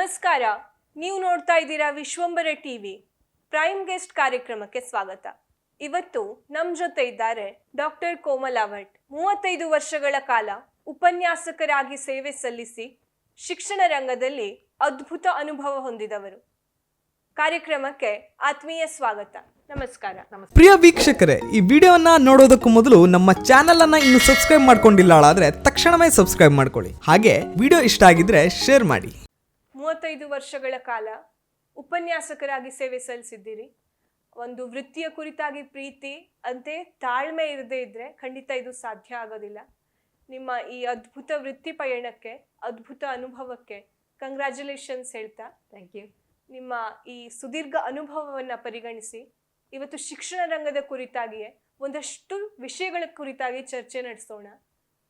ನಮಸ್ಕಾರ. ನೀವು ನೋಡ್ತಾ ಇದ್ದೀರಾ ವಿಶ್ವಂಬರ ಟಿವಿ. ಪ್ರೈಮ್ ಗೆಸ್ಟ್ ಕಾರ್ಯಕ್ರಮಕ್ಕೆ ಸ್ವಾಗತ. ಇವತ್ತು ನಮ್ಮ ಜೊತೆ ಇದ್ದಾರೆ ಡಾಕ್ಟರ್ ಕೋಮಲಾ ಭಟ್. 35 ವರ್ಷಗಳ ಕಾಲ ಉಪನ್ಯಾಸಕರಾಗಿ ಸೇವೆ ಸಲ್ಲಿಸಿ ಶಿಕ್ಷಣ ರಂಗದಲ್ಲಿ ಅದ್ಭುತ ಅನುಭವ ಹೊಂದಿದವರು. ಕಾರ್ಯಕ್ರಮಕ್ಕೆ ಆತ್ಮೀಯ ಸ್ವಾಗತ. ನಮಸ್ಕಾರ. ಪ್ರಿಯ ವೀಕ್ಷಕರೇ, ಈ ವಿಡಿಯೋನ ನೋಡೋದಕ್ಕೂ ಮೊದಲು ನಮ್ಮ ಚಾನೆಲ್ ಅನ್ನ ಇನ್ನು ಸಬ್ಸ್ಕ್ರೈಬ್ ಮಾಡ್ಕೊಂಡಿಲ್ಲ ಆದ್ರೆ ತಕ್ಷಣವೇ ಸಬ್ಸ್ಕ್ರೈಬ್ ಮಾಡ್ಕೊಳ್ಳಿ. ಹಾಗೆ ವಿಡಿಯೋ ಇಷ್ಟ ಆಗಿದ್ರೆ ಶೇರ್ ಮಾಡಿ. 35 ವರ್ಷಗಳ ಕಾಲ ಉಪನ್ಯಾಸಕರಾಗಿ ಸೇವೆ ಸಲ್ಲಿಸಿದ್ದೀರಿ. ಒಂದು ವೃತ್ತಿಯ ಕುರಿತಾಗಿ ಪ್ರೀತಿ ಅಂತೆ ತಾಳ್ಮೆ ಇರದೇ ಇದ್ರೆ ಖಂಡಿತ ಇದು ಸಾಧ್ಯ ಆಗೋದಿಲ್ಲ. ನಿಮ್ಮ ಈ ಅದ್ಭುತ ವೃತ್ತಿ ಪಯಣಕ್ಕೆ, ಅದ್ಭುತ ಅನುಭವಕ್ಕೆ ಕಂಗ್ರ್ಯಾಚುಲೇಷನ್ಸ್ ಹೇಳ್ತಾ, ಥ್ಯಾಂಕ್ ಯು. ನಿಮ್ಮ ಈ ಸುದೀರ್ಘ ಅನುಭವವನ್ನು ಪರಿಗಣಿಸಿ ಇವತ್ತು ಶಿಕ್ಷಣ ರಂಗದ ಕುರಿತಾಗಿಯೇ ಒಂದಷ್ಟು ವಿಷಯಗಳ ಕುರಿತಾಗಿ ಚರ್ಚೆ ನಡೆಸೋಣ.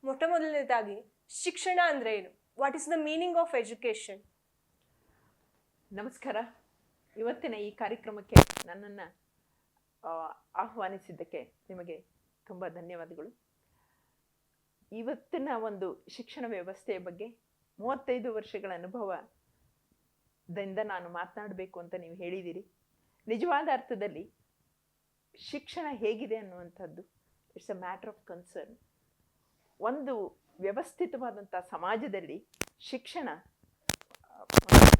ಮೊಟ್ಟ ಮೊದಲನೇದಾಗಿ, ಶಿಕ್ಷಣ ಅಂದ್ರೆ ಏನು? What is the meaning of education? ನಮಸ್ಕಾರ. ಇವತ್ತಿನ ಈ ಕಾರ್ಯಕ್ರಮಕ್ಕೆ ನನ್ನನ್ನು ಆಹ್ವಾನಿಸಿದ್ದಕ್ಕೆ ನಿಮಗೆ ತುಂಬ ಧನ್ಯವಾದಗಳು. ಇವತ್ತಿನ ಒಂದು ಶಿಕ್ಷಣ ವ್ಯವಸ್ಥೆಯ ಬಗ್ಗೆ 35 ವರ್ಷಗಳ ಅನುಭವದಿಂದ ನಾನು ಮಾತನಾಡಬೇಕು ಅಂತ ನೀವು ಹೇಳಿದ್ದೀರಿ. ನಿಜವಾದ ಅರ್ಥದಲ್ಲಿ ಶಿಕ್ಷಣ ಹೇಗಿದೆ ಅನ್ನುವಂಥದ್ದು it's a matter of concern. ಒಂದು ವ್ಯವಸ್ಥಿತವಾದಂಥ ಸಮಾಜದಲ್ಲಿ ಶಿಕ್ಷಣ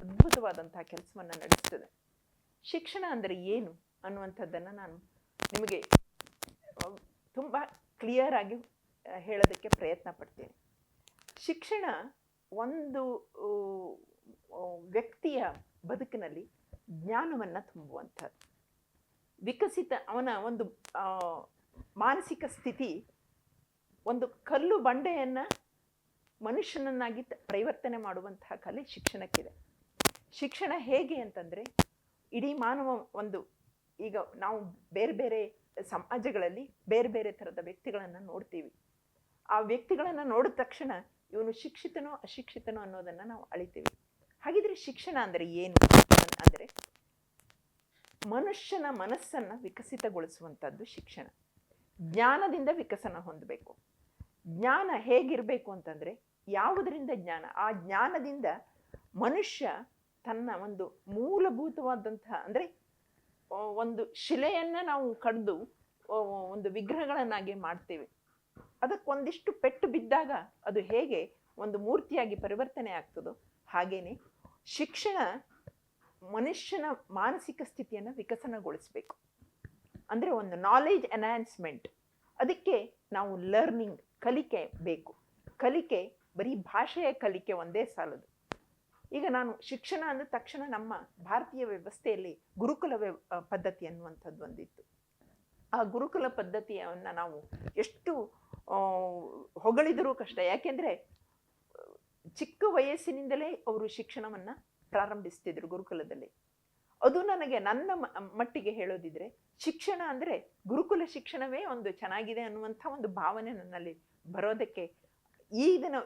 ಅದ್ಭುತವಾದಂಥ ಕೆಲಸವನ್ನು ನಡೆಸ್ತದೆ. ಶಿಕ್ಷಣ ಅಂದರೆ ಏನು ಅನ್ನುವಂಥದ್ದನ್ನು ನಾನು ನಿಮಗೆ ತುಂಬ ಕ್ಲಿಯರ್ ಆಗಿ ಹೇಳೋದಕ್ಕೆ ಪ್ರಯತ್ನ ಪಡ್ತೇನೆ. ಶಿಕ್ಷಣ ಒಂದು ವ್ಯಕ್ತಿಯ ಬದುಕಿನಲ್ಲಿ ಜ್ಞಾನವನ್ನು ತುಂಬುವಂಥದ್ದು. ಅವನ ಒಂದು ಮಾನಸಿಕ ಸ್ಥಿತಿ ಒಂದು ಕಲ್ಲು ಬಂಡೆಯನ್ನು ಮನುಷ್ಯನನ್ನಾಗಿ ಪರಿವರ್ತನೆ ಮಾಡುವಂತಹ ಕಲೆ ಶಿಕ್ಷಣಕ್ಕಿದೆ. ಶಿಕ್ಷಣ ಹೇಗೆ ಅಂತಂದರೆ, ಇಡೀ ಮಾನವ ಈಗ ನಾವು ಬೇರೆ ಬೇರೆ ಸಮಾಜಗಳಲ್ಲಿ ಬೇರೆ ಬೇರೆ ಥರದ ವ್ಯಕ್ತಿಗಳನ್ನು ನೋಡ್ತೀವಿ. ಆ ವ್ಯಕ್ತಿಗಳನ್ನು ನೋಡಿದ ತಕ್ಷಣ ಇವನು ಶಿಕ್ಷಿತನೋ ಅಶಿಕ್ಷಿತನೋ ಅನ್ನೋದನ್ನು ನಾವು ಅಳಿತೀವಿ. ಹಾಗಿದ್ರೆ ಶಿಕ್ಷಣ ಅಂದರೆ ಏನು ಅಂದರೆ, ಮನುಷ್ಯನ ಮನಸ್ಸನ್ನು ವಿಕಸಿತಗೊಳಿಸುವಂಥದ್ದು ಶಿಕ್ಷಣ. ಜ್ಞಾನದಿಂದ ವಿಕಸನ ಹೊಂದಬೇಕು. ಜ್ಞಾನ ಹೇಗಿರಬೇಕು ಅಂತಂದರೆ, ಯಾವುದರಿಂದ ಜ್ಞಾನ? ಆ ಜ್ಞಾನದಿಂದ ಮನುಷ್ಯ ತನ್ನ ಒಂದು ಮೂಲಭೂತವಾದಂತಹ, ಅಂದರೆ ಒಂದು ಶಿಲೆಯನ್ನು ನಾವು ಕಡಿದು ಒಂದು ವಿಗ್ರಹಗಳನ್ನಾಗಿ ಮಾಡ್ತೇವೆ. ಅದಕ್ಕೊಂದಿಷ್ಟು ಪೆಟ್ಟು ಬಿದ್ದಾಗ ಅದು ಹೇಗೆ ಒಂದು ಮೂರ್ತಿಯಾಗಿ ಪರಿವರ್ತನೆ ಆಗ್ತದೋ ಹಾಗೇನೆ ಶಿಕ್ಷಣ ಮನುಷ್ಯನ ಮಾನಸಿಕ ಸ್ಥಿತಿಯನ್ನು ವಿಕಸನಗೊಳಿಸಬೇಕು. ಅಂದರೆ ಒಂದು ನಾಲೆಜ್ ಎನ್ಹಾನ್ಸ್ಮೆಂಟ್. ಅದಕ್ಕೆ ನಾವು ಲರ್ನಿಂಗ್, ಕಲಿಕೆ ಬೇಕು. ಕಲಿಕೆ ಬರೀ ಭಾಷೆಯ ಕಲಿಕೆ ಒಂದೇ ಸಾಲದು. ಈಗ ನಾನು ಶಿಕ್ಷಣ ಅಂದ ತಕ್ಷಣ ನಮ್ಮ ಭಾರತೀಯ ವ್ಯವಸ್ಥೆಯಲ್ಲಿ ಗುರುಕುಲ ಪದ್ಧತಿ ಅನ್ನುವಂಥದ್ದು ಒಂದಿತ್ತು. ಆ ಗುರುಕುಲ ಪದ್ಧತಿಯನ್ನು ನಾವು ಎಷ್ಟು ಹೊಗಳಿದರೂ ಕಷ್ಟ. ಯಾಕೆಂದರೆ ಚಿಕ್ಕ ವಯಸ್ಸಿನಿಂದಲೇ ಅವರು ಶಿಕ್ಷಣವನ್ನು ಪ್ರಾರಂಭಿಸ್ತಿದ್ರು ಗುರುಕುಲದಲ್ಲಿ. ಅದು ನನಗೆ ನನ್ನ ಮಟ್ಟಿಗೆ ಹೇಳೋದಿದ್ರೆ, ಶಿಕ್ಷಣ ಅಂದರೆ ಗುರುಕುಲ ಶಿಕ್ಷಣವೇ ಒಂದು ಚೆನ್ನಾಗಿದೆ ಅನ್ನುವಂಥ ಒಂದು ಭಾವನೆ ನನ್ನಲ್ಲಿ ಬರೋದಕ್ಕೆ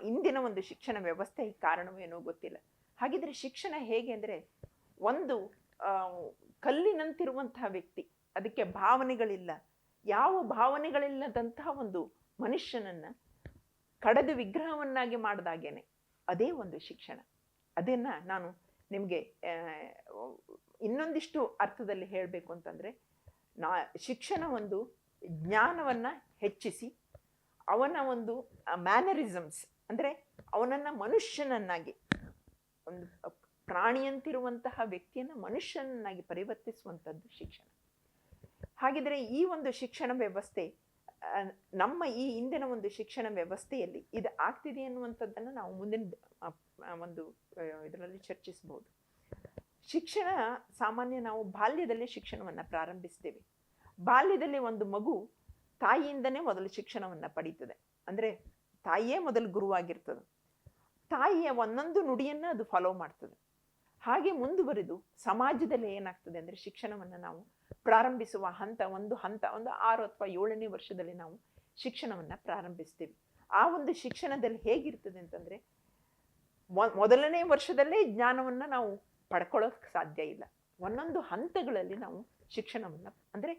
ಇಂದಿನ ಒಂದು ಶಿಕ್ಷಣ ವ್ಯವಸ್ಥೆ ಕಾರಣವೇನೋ ಗೊತ್ತಿಲ್ಲ. ಹಾಗಿದ್ರೆ ಶಿಕ್ಷಣ ಹೇಗೆ ಅಂದರೆ, ಒಂದು ಕಲ್ಲಿನಂತಿರುವಂತಹ ವ್ಯಕ್ತಿ, ಅದಕ್ಕೆ ಭಾವನೆಗಳಿಲ್ಲ, ಯಾವ ಭಾವನೆಗಳಿಲ್ಲದಂತಹ ಒಂದು ಮನುಷ್ಯನನ್ನು ಕಡೆದು ವಿಗ್ರಹವನ್ನಾಗಿ ಮಾಡಿದಾಗೇನೆ ಅದೇ ಒಂದು ಶಿಕ್ಷಣ. ಅದನ್ನು ನಾನು ನಿಮಗೆ ಇನ್ನೊಂದಿಷ್ಟು ಅರ್ಥದಲ್ಲಿ ಹೇಳಬೇಕು ಅಂತಂದರೆ, ಶಿಕ್ಷಣ ಒಂದು ಜ್ಞಾನವನ್ನು ಹೆಚ್ಚಿಸಿ ಅವನ ಒಂದು ಮ್ಯಾನರಿಸಮ್ಸ್, ಅಂದರೆ ಅವನನ್ನು ಮನುಷ್ಯನನ್ನಾಗಿ, ಒಂದು ಪ್ರಾಣಿಯಂತಿರುವಂತಹ ವ್ಯಕ್ತಿಯನ್ನು ಮನುಷ್ಯನನ್ನಾಗಿ ಪರಿವರ್ತಿಸುವಂಥದ್ದು ಶಿಕ್ಷಣ. ಹಾಗಿದ್ರೆ ಈ ಒಂದು ಶಿಕ್ಷಣ ವ್ಯವಸ್ಥೆ, ನಮ್ಮ ಈ ಇಂದಿನ ಒಂದು ಶಿಕ್ಷಣ ವ್ಯವಸ್ಥೆಯಲ್ಲಿ ಇದು ಆಗ್ತಿದೆ ಅನ್ನುವಂಥದ್ದನ್ನು ನಾವು ಮುಂದಿನ ಒಂದು ಇದರಲ್ಲಿ ಚರ್ಚಿಸ್ಬೋದು. ಶಿಕ್ಷಣ ಸಾಮಾನ್ಯ ನಾವು ಬಾಲ್ಯದಲ್ಲೇ ಶಿಕ್ಷಣವನ್ನು ಪ್ರಾರಂಭಿಸ್ತೇವೆ. ಬಾಲ್ಯದಲ್ಲಿ ಒಂದು ಮಗು ತಾಯಿಯಿಂದನೇ ಮೊದಲು ಶಿಕ್ಷಣವನ್ನು ಪಡೀತದೆ. ಅಂದರೆ ತಾಯಿಯೇ ಮೊದಲು ಗುರುವಾಗಿರ್ತದೆ. ತಾಯಿಯ ಒಂದೊಂದು ನುಡಿಯನ್ನು ಅದು ಫಾಲೋ ಮಾಡ್ತದೆ. ಹಾಗೆ ಮುಂದುವರಿದು ಸಮಾಜದಲ್ಲಿ ಏನಾಗ್ತದೆ ಅಂದರೆ, ಶಿಕ್ಷಣವನ್ನು ನಾವು ಪ್ರಾರಂಭಿಸುವ ಒಂದು 6 ಅಥವಾ 7ನೇ ವರ್ಷದಲ್ಲಿ ನಾವು ಶಿಕ್ಷಣವನ್ನು ಪ್ರಾರಂಭಿಸ್ತೀವಿ. ಆ ಒಂದು ಶಿಕ್ಷಣದಲ್ಲಿ ಹೇಗಿರ್ತದೆ ಅಂತಂದರೆ, ಮೊದಲನೇ ವರ್ಷದಲ್ಲೇ ಜ್ಞಾನವನ್ನು ನಾವು ಪಡ್ಕೊಳ್ಳೋಕೆ ಸಾಧ್ಯ ಇಲ್ಲ. ಒಂದೊಂದು ಹಂತಗಳಲ್ಲಿ ನಾವು ಶಿಕ್ಷಣವನ್ನು, ಅಂದರೆ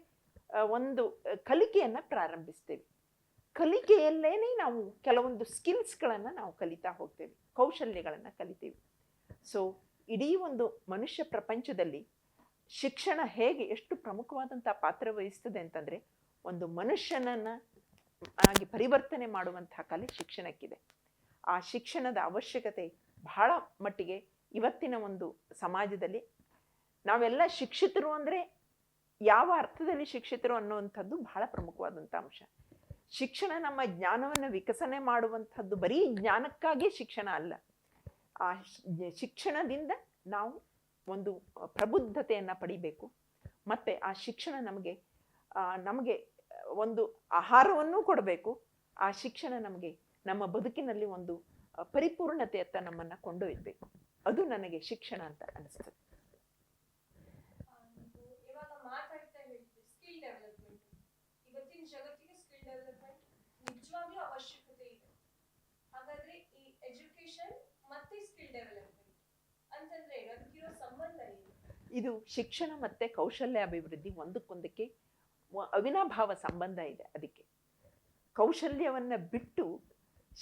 ಒಂದು ಕಲಿಕೆಯನ್ನು ಪ್ರಾರಂಭಿಸ್ತೇವೆ. ಕಲಿಕೆಯಲ್ಲೇನೆ ನಾವು ಕೆಲವೊಂದು ಸ್ಕಿಲ್ಸ್ಗಳನ್ನು ನಾವು ಕಲಿತಾ ಹೋಗ್ತೇವೆ, ಕೌಶಲ್ಯಗಳನ್ನು ಕಲಿತೀವಿ. ಸೊ ಇಡೀ ಒಂದು ಮನುಷ್ಯ ಪ್ರಪಂಚದಲ್ಲಿ ಶಿಕ್ಷಣ ಹೇಗೆ ಎಷ್ಟು ಪ್ರಮುಖವಾದಂಥ ಪಾತ್ರ ವಹಿಸ್ತದೆ ಅಂತಂದರೆ, ಒಂದು ಮನುಷ್ಯನನ್ನು ಆಗಿ ಪರಿವರ್ತನೆ ಮಾಡುವಂತಹ ಕಲೆ ಶಿಕ್ಷಣಕ್ಕಿದೆ. ಆ ಶಿಕ್ಷಣದ ಅವಶ್ಯಕತೆ ಬಹಳ ಮಟ್ಟಿಗೆ ಇವತ್ತಿನ ಒಂದು ಸಮಾಜದಲ್ಲಿ, ನಾವೆಲ್ಲ ಶಿಕ್ಷಿತರು ಅಂದರೆ ಯಾವ ಅರ್ಥದಲ್ಲಿ ಶಿಕ್ಷಿತರು ಅನ್ನುವಂಥದ್ದು ಬಹಳ ಪ್ರಮುಖವಾದಂಥ ಅಂಶ. ಶಿಕ್ಷಣ ನಮ್ಮ ಜ್ಞಾನವನ್ನು ವಿಕಸನೆ ಮಾಡುವಂಥದ್ದು ಬರೀ ಜ್ಞಾನಕ್ಕಾಗಿ ಶಿಕ್ಷಣ ಅಲ್ಲ. ಆ ಶಿಕ್ಷಣದಿಂದ ನಾವು ಒಂದು ಪ್ರಬುದ್ಧತೆಯನ್ನು ಪಡಿಬೇಕು. ಮತ್ತು ಆ ಶಿಕ್ಷಣ ನಮಗೆ ಒಂದು ಆಹಾರವನ್ನೂ ಕೊಡಬೇಕು. ಆ ಶಿಕ್ಷಣ ನಮಗೆ ನಮ್ಮ ಬದುಕಿನಲ್ಲಿ ಒಂದು ಪರಿಪೂರ್ಣತೆಯತ್ತ ನಮ್ಮನ್ನು ಕೊಂಡೊಯ್ಯಬೇಕು. ಅದು ನನಗೆ ಶಿಕ್ಷಣ ಅಂತ ಅನಿಸ್ತದೆ. ಇವಾಗ ಮಾತಾಡ್ತಾ ಹೇಳಿದ್ವಿ ಸ್ಕಿಲ್ ಡೆವಲಪ್ಮೆಂಟ್. ಇವತ್ತಿನ ಜಗತ್ತಿಗೆ ಸ್ಕಿಲ್ ಡೆವಲಪ್ಮೆಂಟ್ ನಿಜವಾಗ್ಲೂ ಅವಶ್ಯಕತೆ ಇದೆ. ಹಾಗಾದ್ರೆ ಈ ಎಜುಕೇಶನ್ ಮತ್ತೆ ಸ್ಕಿಲ್ ಡೆವಲಪ್ಮೆಂಟ್ ಅಂತಂದ್ರೆ ಅದಕ್ಕಿರೋ ಸಂಬಂಧ ಏನು? ಇದು ಶಿಕ್ಷಣ ಮತ್ತು ಕೌಶಲ್ಯ ಅಭಿವೃದ್ಧಿ ಒಂದಕ್ಕೊಂದಕ್ಕೆ ಅವಿನಾಭಾವ ಸಂಬಂಧ ಇದೆ. ಅದಕ್ಕೆ ಕೌಶಲ್ಯವನ್ನು ಬಿಟ್ಟು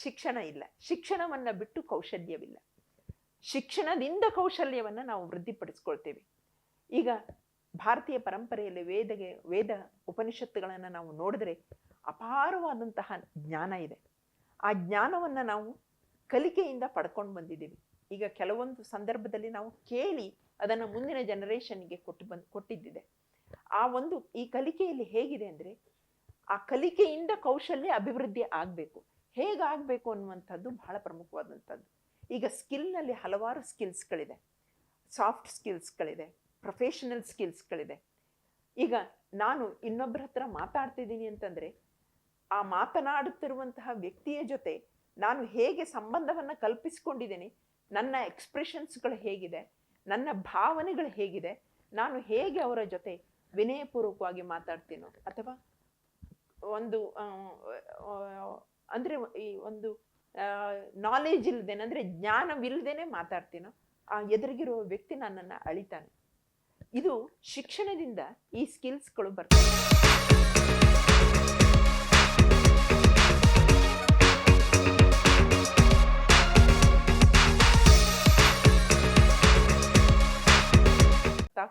ಶಿಕ್ಷಣ ಇಲ್ಲ, ಶಿಕ್ಷಣವನ್ನು ಬಿಟ್ಟು ಕೌಶಲ್ಯವಿಲ್ಲ. ಶಿಕ್ಷಣದಿಂದ ಕೌಶಲ್ಯವನ್ನು ನಾವು ವೃದ್ಧಿಪಡಿಸ್ಕೊಳ್ತೇವೆ. ಈಗ ಭಾರತೀಯ ಪರಂಪರೆಯಲ್ಲಿ ವೇದ ಉಪನಿಷತ್ತುಗಳನ್ನು ನಾವು ನೋಡಿದ್ರೆ ಅಪಾರವಾದಂತಹ ಜ್ಞಾನ ಇದೆ. ಆ ಜ್ಞಾನವನ್ನು ನಾವು ಕಲಿಕೆಯಿಂದ ಪಡ್ಕೊಂಡು ಬಂದಿದ್ದೀವಿ. ಈಗ ಕೆಲವೊಂದು ಸಂದರ್ಭದಲ್ಲಿ ನಾವು ಕೇಳಿ ಅದನ್ನು ಮುಂದಿನ ಜನರೇಷನ್ಗೆ ಕೊಟ್ಟಿದ್ದಿದೆ. ಈ ಕಲಿಕೆಯಲ್ಲಿ ಹೇಗಿದೆ ಅಂದರೆ, ಆ ಕಲಿಕೆಯಿಂದ ಕೌಶಲ್ಯ ಅಭಿವೃದ್ಧಿ ಆಗಬೇಕು. ಹೇಗಾಗಬೇಕು ಅನ್ನುವಂಥದ್ದು ಬಹಳ ಪ್ರಮುಖವಾದಂಥದ್ದು. ಈಗ ಸ್ಕಿಲ್ನಲ್ಲಿ ಹಲವಾರು ಸ್ಕಿಲ್ಸ್ಗಳಿದೆ. Soft ಸ್ಕಿಲ್ಸ್ಗಳಿದೆ, professional ಸ್ಕಿಲ್ಸ್ಗಳಿದೆ. ಈಗ ನಾನು ಇನ್ನೊಬ್ಬರ ಹತ್ರ ಮಾತಾಡ್ತಿದ್ದೀನಿ ಅಂತಂದರೆ, ಆ ಮಾತನಾಡುತ್ತಿರುವಂತಹ ವ್ಯಕ್ತಿಯ ಜೊತೆ ನಾನು ಹೇಗೆ ಸಂಬಂಧವನ್ನು ಕಲ್ಪಿಸ್ಕೊಂಡಿದ್ದೀನಿ, ನನ್ನ ಎಕ್ಸ್ಪ್ರೆಷನ್ಸ್ಗಳು ಹೇಗಿದೆ, ನನ್ನ ಭಾವನೆಗಳು ಹೇಗಿದೆ, ನಾನು ಹೇಗೆ ಅವರ ಜೊತೆ ವಿನಯಪೂರ್ವಕವಾಗಿ ಮಾತಾಡ್ತೀನೋ, ಅಥವಾ ಒಂದು ಅಂದರೆ ಈ ಒಂದು ನಾಲೆಜ್ ಇಲ್ಲದೇನೆ, ಅಂದರೆ ಜ್ಞಾನವಿಲ್ಲದೇನೆ ಮಾತಾಡ್ತೀನೋ, ಆ ಎದುರಿಗಿರುವ ವ್ಯಕ್ತಿ ನನ್ನನ್ನು ಅಳಿತಾನೆ. ಇದು ಶಿಕ್ಷಣದಿಂದ ಈ ಸ್ಕಿಲ್ಸ್ಗಳು ಬರ್ತವೆ.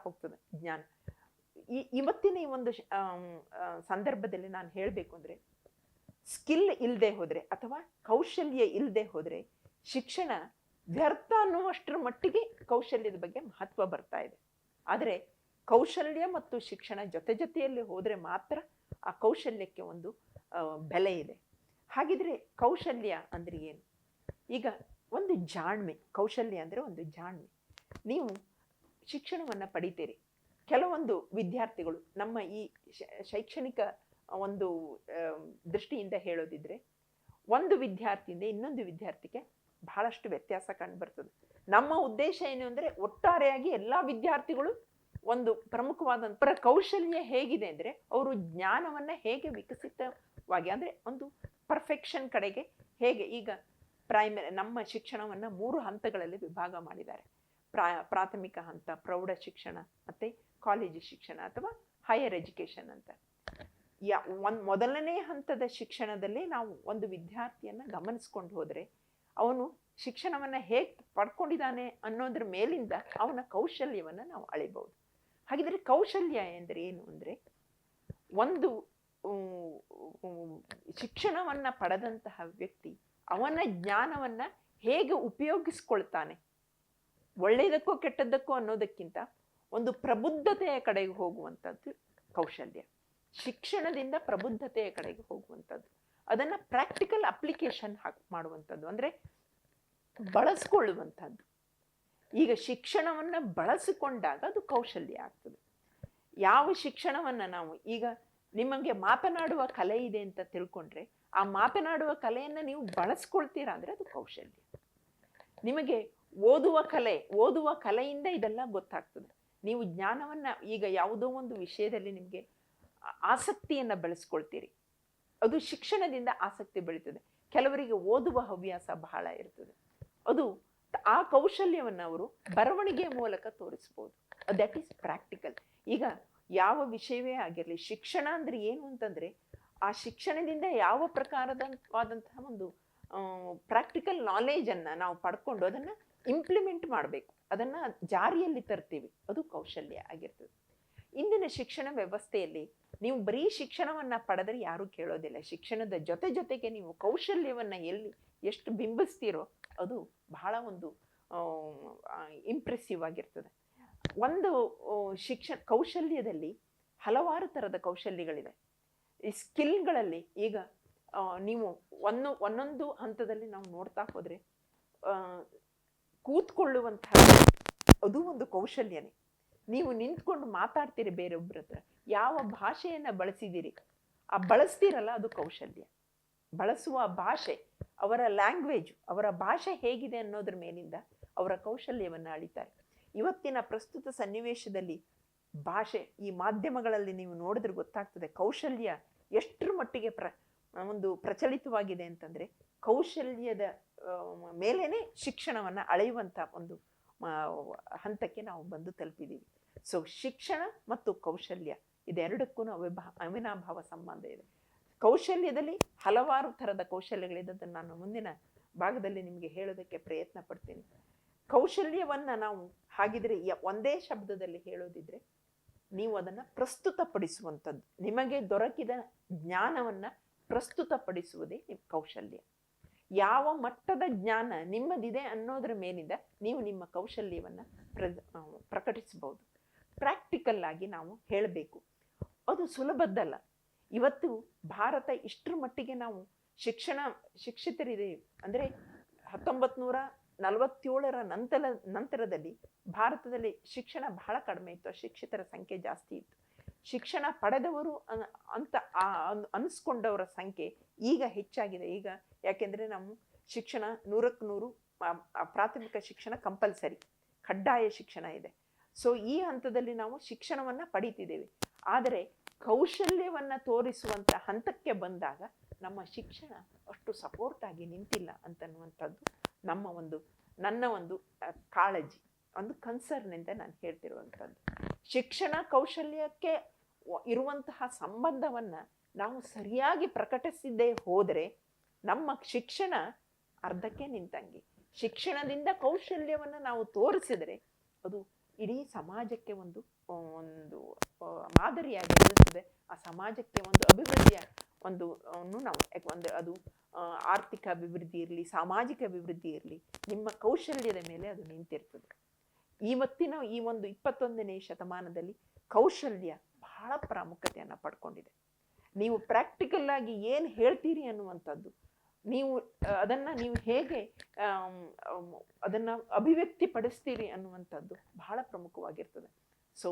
ಹೋಗ್ತದೆ ಜ್ಞಾನ. ಇವತ್ತಿನ ಈ ಒಂದು ಸಂದರ್ಭದಲ್ಲಿ ನಾನು ಹೇಳಬೇಕು ಅಂದರೆ, ಸ್ಕಿಲ್ ಇಲ್ಲದೆ ಹೋದರೆ ಅಥವಾ ಕೌಶಲ್ಯ ಇಲ್ಲದೆ ಹೋದರೆ ಶಿಕ್ಷಣ ವ್ಯರ್ಥ ಅನ್ನುವಷ್ಟರ ಮಟ್ಟಿಗೆ ಕೌಶಲ್ಯದ ಬಗ್ಗೆ ಮಹತ್ವ ಬರ್ತಾ ಇದೆ. ಆದರೆ ಕೌಶಲ್ಯ ಮತ್ತು ಶಿಕ್ಷಣ ಜೊತೆಯಲ್ಲಿ ಹೋದರೆ ಮಾತ್ರ ಆ ಕೌಶಲ್ಯಕ್ಕೆ ಒಂದು ಬೆಲೆ ಇದೆ. ಹಾಗಿದ್ರೆ ಕೌಶಲ್ಯ ಅಂದರೆ ಏನು? ಈಗ ಒಂದು ಜಾಣ್ಮೆ, ಕೌಶಲ್ಯ ಅಂದರೆ ಒಂದು ಜಾಣ್ಮೆ. ನೀವು ಶಿಕ್ಷಣವನ್ನು ಪಡಿತೀರಿ. ಕೆಲವೊಂದು ವಿದ್ಯಾರ್ಥಿಗಳು, ನಮ್ಮ ಈ ಶೈಕ್ಷಣಿಕ ಒಂದು ದೃಷ್ಟಿಯಿಂದ ಹೇಳೋದಿದ್ರೆ, ಒಂದು ವಿದ್ಯಾರ್ಥಿಯಿಂದ ಇನ್ನೊಂದು ವಿದ್ಯಾರ್ಥಿಗೆ ಬಹಳಷ್ಟು ವ್ಯತ್ಯಾಸ ಕಂಡುಬರ್ತದೆ. ನಮ್ಮ ಉದ್ದೇಶ ಏನು ಅಂದರೆ, ಒಟ್ಟಾರೆಯಾಗಿ ಎಲ್ಲ ವಿದ್ಯಾರ್ಥಿಗಳು ಒಂದು ಪ್ರಮುಖವಾದಂಥ ಕೌಶಲ್ಯ ಹೇಗಿದೆ ಅಂದರೆ, ಅವರು ಜ್ಞಾನವನ್ನು ಹೇಗೆ ವಿಕಸಿತವಾಗಿ, ಅಂದರೆ ಒಂದು ಪರ್ಫೆಕ್ಷನ್ ಕಡೆಗೆ ಹೇಗೆ. ಈಗ ನಮ್ಮ ಶಿಕ್ಷಣವನ್ನು 3 ಹಂತಗಳಲ್ಲಿ ವಿಭಾಗ ಮಾಡಿದ್ದಾರೆ. ಪ್ರಾಥಮಿಕ ಹಂತ, ಪ್ರೌಢ ಶಿಕ್ಷಣ, ಮತ್ತು ಕಾಲೇಜು ಶಿಕ್ಷಣ ಅಥವಾ ಹೈಯರ್ ಎಜುಕೇಷನ್ ಅಂತ. ಮೊದಲನೇ ಹಂತದ ಶಿಕ್ಷಣದಲ್ಲಿ ನಾವು ಒಂದು ವಿದ್ಯಾರ್ಥಿಯನ್ನು ಗಮನಿಸ್ಕೊಂಡು ಹೋದರೆ, ಅವನು ಶಿಕ್ಷಣವನ್ನು ಹೇಗೆ ಪಡ್ಕೊಂಡಿದ್ದಾನೆ ಅನ್ನೋದ್ರ ಮೇಲಿಂದ ಅವನ ಕೌಶಲ್ಯವನ್ನು ನಾವು ಅಳಿಬಹುದು. ಹಾಗಿದ್ರೆ ಕೌಶಲ್ಯ ಎಂದರೆ ಏನು ಅಂದರೆ, ಒಂದು ಶಿಕ್ಷಣವನ್ನು ಪಡೆದಂತಹ ವ್ಯಕ್ತಿ ಅವನ ಜ್ಞಾನವನ್ನು ಹೇಗೆ ಉಪಯೋಗಿಸ್ಕೊಳ್ತಾನೆ, ಒಳ್ಳೆಯದಕ್ಕೋ ಕೆಟ್ಟದ್ದಕ್ಕೋ ಅನ್ನೋದಕ್ಕಿಂತ ಒಂದು ಪ್ರಬುದ್ಧತೆಯ ಕಡೆಗೆ ಹೋಗುವಂಥದ್ದು ಕೌಶಲ್ಯ. ಶಿಕ್ಷಣದಿಂದ ಪ್ರಬುದ್ಧತೆಯ ಕಡೆಗೆ ಹೋಗುವಂಥದ್ದು, ಅದನ್ನು ಪ್ರಾಕ್ಟಿಕಲ್ ಅಪ್ಲಿಕೇಶನ್ ಮಾಡುವಂಥದ್ದು, ಅಂದರೆ ಬಳಸ್ಕೊಳ್ಳುವಂಥದ್ದು. ಈಗ ಶಿಕ್ಷಣವನ್ನು ಬಳಸಿಕೊಂಡಾಗ ಅದು ಕೌಶಲ್ಯ ಆಗ್ತದೆ. ಯಾವ ಶಿಕ್ಷಣವನ್ನು ನಾವು, ಈಗ ನಿಮಗೆ ಮಾತನಾಡುವ ಕಲೆ ಇದೆ ಅಂತ ತಿಳ್ಕೊಂಡ್ರೆ, ಆ ಮಾತನಾಡುವ ಕಲೆಯನ್ನು ನೀವು ಬಳಸ್ಕೊಳ್ತೀರಾ ಅಂದರೆ ಅದು ಕೌಶಲ್ಯ. ನಿಮಗೆ ಓದುವ ಕಲೆಯಿಂದ ಇದೆಲ್ಲ ಗೊತ್ತಾಗ್ತದೆ. ನೀವು ಜ್ಞಾನವನ್ನು, ಈಗ ಯಾವುದೋ ಒಂದು ವಿಷಯದಲ್ಲಿ ನಿಮಗೆ ಆಸಕ್ತಿಯನ್ನು ಬೆಳೆಸ್ಕೊಳ್ತೀರಿ, ಅದು ಶಿಕ್ಷಣದಿಂದ ಆಸಕ್ತಿ ಬೆಳೀತದೆ. ಕೆಲವರಿಗೆ ಓದುವ ಹವ್ಯಾಸ ಬಹಳ ಇರ್ತದೆ, ಅದು ಆ ಕೌಶಲ್ಯವನ್ನು ಅವರು ಬರವಣಿಗೆಯ ಮೂಲಕ ತೋರಿಸ್ಬೋದು. That is practical. ಈಗ ಯಾವ ವಿಷಯವೇ ಆಗಿರಲಿ, ಶಿಕ್ಷಣ ಅಂದರೆ ಏನು ಅಂತಂದರೆ, ಆ ಶಿಕ್ಷಣದಿಂದ ಯಾವ ಪ್ರಕಾರವಾದಂತಹ ಒಂದು ಪ್ರಾಕ್ಟಿಕಲ್ ನಾಲೆಜನ್ನು ನಾವು ಪಡ್ಕೊಂಡು ಅದನ್ನು ಇಂಪ್ಲಿಮೆಂಟ್ ಮಾಡಬೇಕು, ಅದನ್ನು ಜಾರಿಯಲ್ಲಿ ತರ್ತೀವಿ, ಅದು ಕೌಶಲ್ಯ ಆಗಿರ್ತದೆ. ಇಂದಿನ ಶಿಕ್ಷಣ ವ್ಯವಸ್ಥೆಯಲ್ಲಿ ನೀವು ಬರೀ ಶಿಕ್ಷಣವನ್ನು ಪಡೆದರೆ ಯಾರೂ ಕೇಳೋದಿಲ್ಲ. ಶಿಕ್ಷಣದ ಜೊತೆಗೆ ನೀವು ಕೌಶಲ್ಯವನ್ನು ಎಷ್ಟು ಬಿಂಬಿಸ್ತೀರೋ ಅದು ಬಹಳ ಒಂದು ಇಂಪ್ರೆಸಿವ್ ಆಗಿರ್ತದೆ. ಒಂದು ಕೌಶಲ್ಯದಲ್ಲಿ ಹಲವಾರು ಥರದ ಕೌಶಲ್ಯಗಳಿದೆ. ಈ ಸ್ಕಿಲ್ಗಳಲ್ಲಿ ಈಗ ನೀವು ಒಂದೊಂದು ಹಂತದಲ್ಲಿ ನಾವು ನೋಡ್ತಾ ಹೋದರೆ ಕೂತ್ಕೊಳ್ಳುವಂತಹ ಅದು ಒಂದು ಕೌಶಲ್ಯನೇ. ನೀವು ನಿಂತ್ಕೊಂಡು ಮಾತಾಡ್ತೀರಿ ಬೇರೊಬ್ಬರ ಹತ್ರ, ಯಾವ ಭಾಷೆಯನ್ನು ಬಳಸಿದ್ದೀರಿ, ಆ ಬಳಸ್ತೀರಲ್ಲ ಅದು ಕೌಶಲ್ಯ. ಬಳಸುವ ಭಾಷೆ, ಅವರ ಲ್ಯಾಂಗ್ವೇಜ್, ಅವರ ಭಾಷೆ ಹೇಗಿದೆ ಅನ್ನೋದ್ರ ಮೇಲಿಂದ ಅವರ ಕೌಶಲ್ಯವನ್ನು ಅಳಿತಾರೆ. ಇವತ್ತಿನ ಪ್ರಸ್ತುತ ಸನ್ನಿವೇಶದಲ್ಲಿ ಭಾಷೆ, ಈ ಮಾಧ್ಯಮಗಳಲ್ಲಿ ನೀವು ನೋಡಿದ್ರೆ ಗೊತ್ತಾಗ್ತದೆ ಕೌಶಲ್ಯ ಎಷ್ಟರ ಮಟ್ಟಿಗೆ ಒಂದು ಪ್ರಚಲಿತವಾಗಿದೆ ಅಂತಂದರೆ ಕೌಶಲ್ಯದ ಮೇಲೇನೆ ಶಿಕ್ಷಣವನ್ನು ಅಳೆಯುವಂಥ ಒಂದು ಹಂತಕ್ಕೆ ನಾವು ಬಂದು ತಲುಪಿದ್ದೀವಿ. ಸೊ ಶಿಕ್ಷಣ ಮತ್ತು ಕೌಶಲ್ಯ ಇದೆರಡಕ್ಕೂ ಅವಿನಾಭಾವ ಸಂಬಂಧ ಇದೆ. ಕೌಶಲ್ಯದಲ್ಲಿ ಹಲವಾರು ಥರದ ಕೌಶಲ್ಯಗಳಿದೆ, ಅದನ್ನು ನಾನು ಮುಂದಿನ ಭಾಗದಲ್ಲಿ ನಿಮಗೆ ಹೇಳೋದಕ್ಕೆ ಪ್ರಯತ್ನ ಪಡ್ತೀನಿ. ಕೌಶಲ್ಯವನ್ನು ನಾವು ಹಾಗಿದ್ರೆ ಒಂದೇ ಶಬ್ದದಲ್ಲಿ ಹೇಳೋದಿದ್ರೆ ನೀವು ಅದನ್ನು ಪ್ರಸ್ತುತಪಡಿಸುವಂಥದ್ದು, ನಿಮಗೆ ದೊರಕಿದ ಜ್ಞಾನವನ್ನು ಪ್ರಸ್ತುತಪಡಿಸುವುದೇ ನಿಮ್ಮ ಕೌಶಲ್ಯ. ಯಾವ ಮಟ್ಟದ ಜ್ಞಾನ ನಿಮ್ಮದಿದೆ ಅನ್ನೋದ್ರ ಮೇಲಿಂದ ನೀವು ನಿಮ್ಮ ಕೌಶಲ್ಯವನ್ನು ಪ್ರಕಟಿಸಬಹುದು. ಪ್ರಾಕ್ಟಿಕಲ್ ಆಗಿ ನಾವು ಹೇಳಬೇಕು, ಅದು ಸುಲಭದ್ದಲ್ಲ. ಇವತ್ತು ಭಾರತ ಇಷ್ಟರ ಮಟ್ಟಿಗೆ ನಾವು ಶಿಕ್ಷಿತರಿದ್ದೀವಿ ಅಂದರೆ 1947 ನಂತರದಲ್ಲಿ ಭಾರತದಲ್ಲಿ ಶಿಕ್ಷಣ ಬಹಳ ಕಡಿಮೆ ಇತ್ತು, ಅಶಿಕ್ಷಿತರ ಸಂಖ್ಯೆ ಜಾಸ್ತಿ ಇತ್ತು. ಶಿಕ್ಷಣ ಪಡೆದವರು ಅಂತ ಅನಿಸ್ಕೊಂಡವರ ಸಂಖ್ಯೆ ಈಗ ಹೆಚ್ಚಾಗಿದೆ. ಈಗ ಯಾಕೆಂದರೆ ನಾವು ಶಿಕ್ಷಣ 100ಕ್ಕೆ 100 ಪ್ರಾಥಮಿಕ ಶಿಕ್ಷಣ ಕಂಪಲ್ಸರಿ, ಕಡ್ಡಾಯ ಶಿಕ್ಷಣ ಇದೆ. ಸೊ ಈ ಹಂತದಲ್ಲಿ ನಾವು ಶಿಕ್ಷಣವನ್ನು ಪಡೀತಿದ್ದೇವೆ. ಆದರೆ ಕೌಶಲ್ಯವನ್ನು ತೋರಿಸುವಂಥ ಹಂತಕ್ಕೆ ಬಂದಾಗ ನಮ್ಮ ಶಿಕ್ಷಣ ಅಷ್ಟು ಸಪೋರ್ಟ್ ಆಗಿ ನಿಂತಿಲ್ಲ ಅಂತನ್ನುವಂಥದ್ದು ನನ್ನ ಒಂದು ಕಾಳಜಿ, ಒಂದು ಕನ್ಸರ್ನಿಂದ ನಾನು ಹೇಳ್ತಿರುವಂಥದ್ದು. ಶಿಕ್ಷಣ ಕೌಶಲ್ಯಕ್ಕೆ ಇರುವಂತಹ ಸಂಬಂಧವನ್ನು ನಾವು ಸರಿಯಾಗಿ ಪ್ರಕಟಿಸಿದ್ದೇ ಹೋದರೆ ನಮ್ಮ ಶಿಕ್ಷಣ ಅರ್ಧಕ್ಕೆ ನಿಂತಂಗೆ. ಶಿಕ್ಷಣದಿಂದ ಕೌಶಲ್ಯವನ್ನು ನಾವು ತೋರಿಸಿದರೆ ಅದು ಇಡೀ ಸಮಾಜಕ್ಕೆ ಒಂದು ಮಾದರಿಯಾಗಿ ಇರುತ್ತದೆ. ಆ ಸಮಾಜಕ್ಕೆ ಒಂದು ಅಭಿವೃದ್ಧಿಯ ಅದು ಆರ್ಥಿಕ ಅಭಿವೃದ್ಧಿ ಇರಲಿ, ಸಾಮಾಜಿಕ ಅಭಿವೃದ್ಧಿ ಇರಲಿ, ನಿಮ್ಮ ಕೌಶಲ್ಯದ ಮೇಲೆ ಅದು ನಿಂತಿರ್ತದೆ. ಇವತ್ತಿನ ಈ ಒಂದು 21ನೇ ಶತಮಾನದಲ್ಲಿ ಕೌಶಲ್ಯ ಬಹಳ ಪ್ರಾಮುಖ್ಯತೆಯನ್ನು ಪಡ್ಕೊಂಡಿದೆ. ನೀವು ಪ್ರಾಕ್ಟಿಕಲ್ ಆಗಿ ಏನು ಹೇಳ್ತೀರಿ ಅನ್ನುವಂಥದ್ದು, ನೀವು ಹೇಗೆ ಅದನ್ನು ಅಭಿವ್ಯಕ್ತಿ ಪಡಿಸ್ತೀರಿ ಅನ್ನುವಂಥದ್ದು ಬಹಳ ಪ್ರಮುಖವಾಗಿರ್ತದೆ. ಸೊ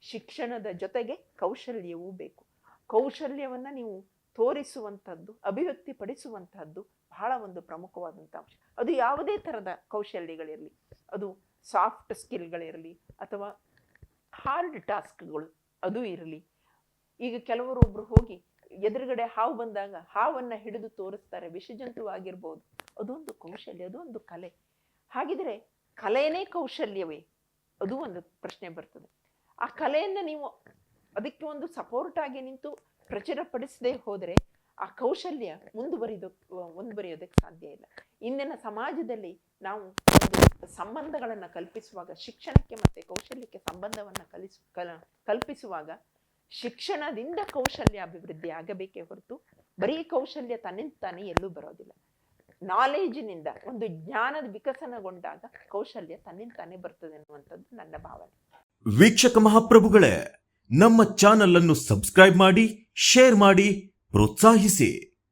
ಶಿಕ್ಷಣದ ಜೊತೆಗೆ ಕೌಶಲ್ಯವೂ ಬೇಕು. ಕೌಶಲ್ಯವನ್ನು ನೀವು ತೋರಿಸುವಂಥದ್ದು, ಅಭಿವ್ಯಕ್ತಿ ಪಡಿಸುವಂಥದ್ದು ಬಹಳ ಒಂದು ಪ್ರಮುಖವಾದಂಥ ಅಂಶ. ಅದು ಯಾವುದೇ ಥರದ ಕೌಶಲ್ಯಗಳಿರಲಿ, ಅದು ಸಾಫ್ಟ್ ಸ್ಕಿಲ್ಗಳಿರಲಿ ಅಥವಾ ಹಾರ್ಡ್ ಟಾಸ್ಕ್ಗಳು ಅದು ಇರಲಿ. ಈಗ ಕೆಲವರೊಬ್ಬರು ಹೋಗಿ ಎದುರುಗಡೆ ಹಾವು ಬಂದಾಗ ಹಾವನ್ನು ಹಿಡಿದು ತೋರಿಸ್ತಾರೆ, ವಿಷಜಂತು ಆಗಿರ್ಬೋದು, ಅದೊಂದು ಕೌಶಲ್ಯ, ಅದೊಂದು ಕಲೆ. ಹಾಗಿದ್ರೆ ಕಲೆಯೇ ಕೌಶಲ್ಯವೇ? ಅದು ಒಂದು ಪ್ರಶ್ನೆ ಬರ್ತದೆ. ಆ ಕಲೆಯನ್ನು ನೀವು ಅದಕ್ಕೆ ಒಂದು ಸಪೋರ್ಟ್ ಆಗಿ ನಿಂತು ಪ್ರಚುರಪಡಿಸದೇ ಹೋದರೆ ಆ ಕೌಶಲ್ಯ ಮುಂದುವರಿಯೋದಕ್ಕೆ ಸಾಧ್ಯ ಇಲ್ಲ. ಇಂದಿನ ಸಮಾಜದಲ್ಲಿ ನಾವು ಒಂದು ಸಂಬಂಧಗಳನ್ನು ಕಲ್ಪಿಸುವಾಗ, ಶಿಕ್ಷಣಕ್ಕೆ ಮತ್ತು ಕೌಶಲ್ಯಕ್ಕೆ ಸಂಬಂಧವನ್ನು ಕಲ್ಪಿಸುವಾಗ ಶಿಕ್ಷಣದಿಂದ ಕೌಶಲ್ಯ ಅಭಿವೃದ್ಧಿ ಆಗಬೇಕೇ ಹೊರತು ಬರೀ ಕೌಶಲ್ಯ ತನ್ನಿಂತಾನೇ ಎಲ್ಲೂ ಬರೋದಿಲ್ಲ. ನಾಲೆಜಿನಿಂದ ಒಂದು ಜ್ಞಾನದ ವಿಕಸನಗೊಂಡಾಗ ಕೌಶಲ್ಯ ತನ್ನಿಂತಾನೇ ಬರ್ತದೆ ಅನ್ನುವಂಥದ್ದು ನನ್ನ ಭಾವನೆ. ವೀಕ್ಷಕ ಮಹಾಪ್ರಭುಗಳೇ, ನಮ್ಮ ಚಾನಲ್ ಅನ್ನು ಸಬ್ಸ್ಕ್ರೈಬ್ ಮಾಡಿ, ಶೇರ್ ಮಾಡಿ, ಪ್ರೋತ್ಸಾಹಿಸಿ.